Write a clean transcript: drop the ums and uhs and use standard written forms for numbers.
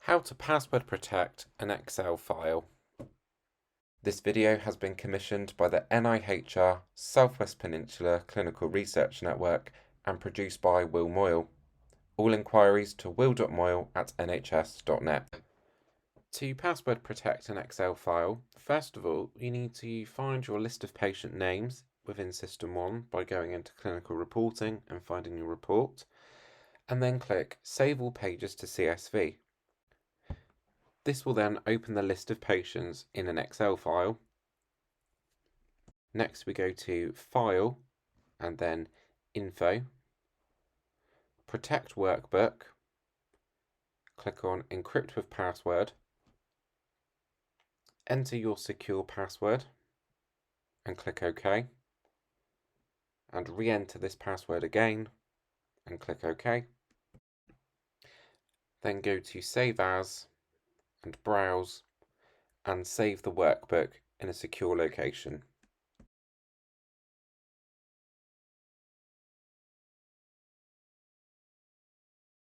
How to password protect an Excel file. This video has been commissioned by the NIHR Southwest Peninsula Clinical Research Network and produced by Will Moyle. All inquiries to will.moyle@nhs.net. To password protect an Excel file, first of all, you need to find your list of patient names within Systmone by going into clinical reporting and finding your report, and then click Save All Pages to CSV. This will then open the list of patients in an Excel file. Next we go to File and then Info, Protect Workbook, click on Encrypt with Password, enter your secure password and click OK, and re-enter this password again and click OK. Then go to Save As and Browse and save the workbook in a secure location.